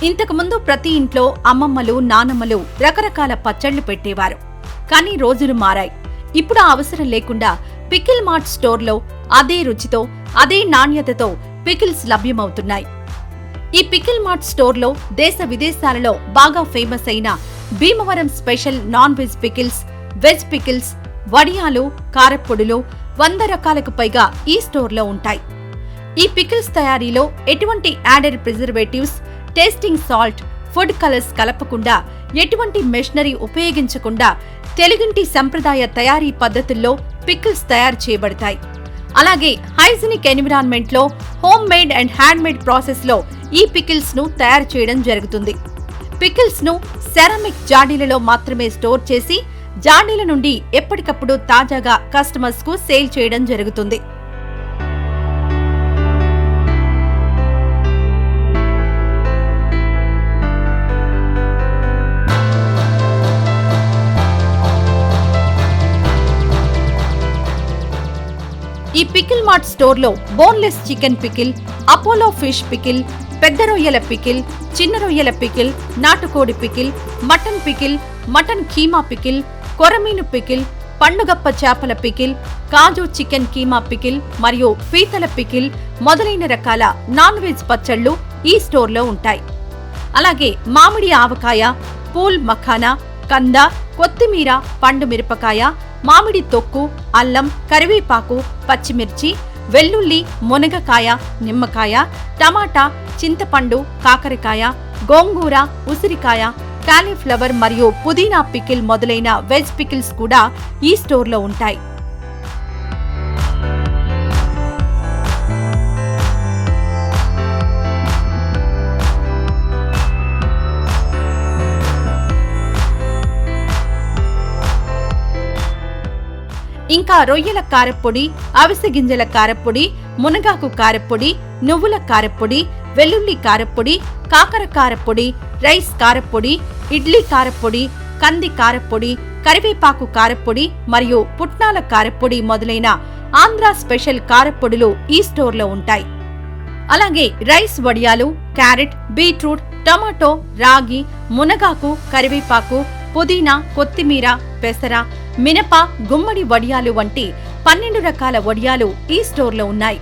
ఇంతకుముందు ప్రతి ఇంట్లో అమ్మమ్మలు నానమ్మలు రకరకాల పచ్చళ్లు పెట్టేవారు. కానీ రోజులు మారాయి. ఇప్పుడు ఆ అవసరం లేకుండా పికిల్ మార్ట్ స్టోర్లో అదే రుచితో అదే నాణ్యతతో పికిల్స్ లభ్యమవుతున్నాయి. ఈ పికిల్ మార్ట్ స్టోర్లో దేశ విదేశాలలో బాగా ఫేమస్ అయిన Bhimavaram special non veg pickles, veg pickles, వడియాలు, కారప్పొడులు 100 రకాలకు పైగా ఈ స్టోర్లో ఉంటాయి. ఈ పికిల్స్ తయారీలో ఎటువంటి added preservatives, tasting salt, food colours కలపకుండా, ఎటువంటి మెషినరీ ఉపయోగించకుండా తెలుగింటి సంప్రదాయ తయారీ పద్ధతుల్లో పికిల్స్ తయారు చేయబడతాయి. అలాగే హైజీనిక్ ఎన్విరాన్మెంట్ లో home made and handmade process లో ఈ పికిల్స్ ను తయారు చేయడం జరుగుతుంది. పికిల్స్ ను సెరామిక్ జాడీలలో మాత్రమే స్టోర్ చేసి జాడీల నుండి ఎప్పటికప్పుడు తాజాగా కస్టమర్స్ కు సేల్ చేయడం జరుగుతుంది. ఈ పికిల్ మార్ట్ స్టోర్ లో boneless chicken pickle, Apollo fish pickle, పెద్ద రొయ్యల పికిల్, చిన్న రొయ్యల పికిల్, నాటుకోడి pickle, mutton pickle, mutton keema pickle, కొరమీను పికిల్, పండుగప్ప చేపల పికిల్, కాజు చికెన్ కీమా పికిల్ మరియు పీతల పికిల్ మొదలైన రకాల నాన్ వెజ్ పచ్చళ్లు ఈ స్టోర్లో ఉంటాయి. అలాగే మామిడి ఆవకాయ, పూల్ మఖానా, కంద, కొత్తిమీర, పండు మిరపకాయ, మామిడి తొక్కు, అల్లం, కరివేపాకు, పచ్చిమిర్చి, వెల్లుల్లి, మునగకాయ, నిమ్మకాయ, టమాటా, చింతపండు, కాకరకాయ, గోంగూర, ఉసిరికాయ, కాలీఫ్లవర్ మరియు పుదీనా పికిల్ మొదలైన వెజ్ పికిల్స్ కూడా ఈ స్టోర్లో ఉంటాయి. ఇంకా రొయ్యల కారప్పొడి, అవిసె గింజల కారప్పొడి, మునగాకు కారప్పొడి, నువ్వుల కారప్పొడి, వెల్లుల్లి కారప్పొడి, కాకర కారప్పొడి, రైస్ కారప్పొడి, ఇడ్లీ కారప్పొడి, కంది కారప్పొడి, కరివేపాకు కారప్పొడి మరియు పుట్నాల కారప్పొడి మొదలైన ఆంధ్ర స్పెషల్ కారప్పొడులు ఈ స్టోర్లో ఉంటాయి. అలాగే రైస్ వడియాలు, క్యారెట్, బీట్రూట్, టమాటో, రాగి, మునగాకు, కరివేపాకు, పుదీనా, కొత్తిమీర, పెసర, మినప, గుమ్మడి వడియాలు వంటి 12 రకాల వడియాలు ఈ స్టోర్లో ఉన్నాయి.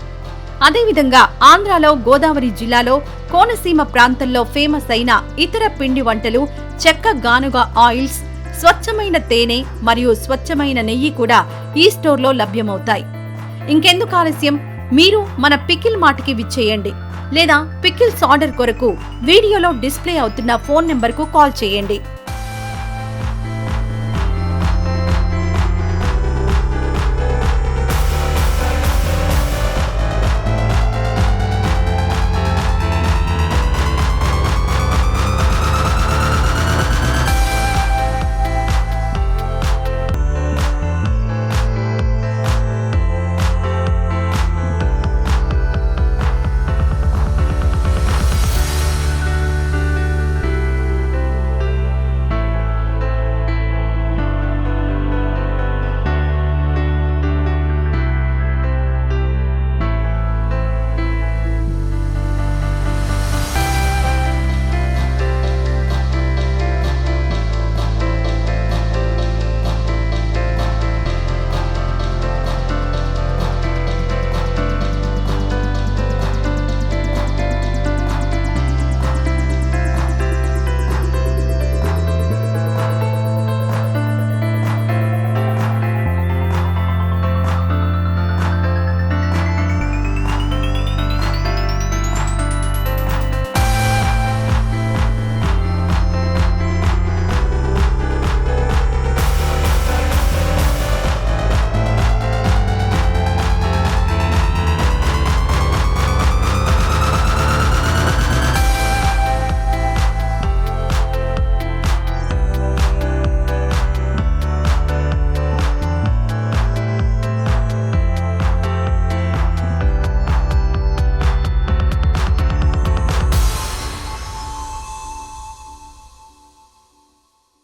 అదేవిధంగా ఆంధ్రాలో గోదావరి జిల్లాలో కోనసీమ ప్రాంతంలో ఫేమస్ అయిన ఇతర పిండి వంటలు, చెక్క గానుగ ఆయిల్స్, స్వచ్ఛమైన తేనె మరియు స్వచ్ఛమైన నెయ్యి కూడా ఈ స్టోర్లో లభ్యమవుతాయి. ఇంకెందుకు ఆలస్యం, మీరు మన పికిల్ మార్ట్కి విచ్చేయండి లేదా పికిల్స్ ఆర్డర్ కొరకు వీడియోలో డిస్ప్లే అవుతున్న ఫోన్ నెంబర్కు కాల్ చేయండి.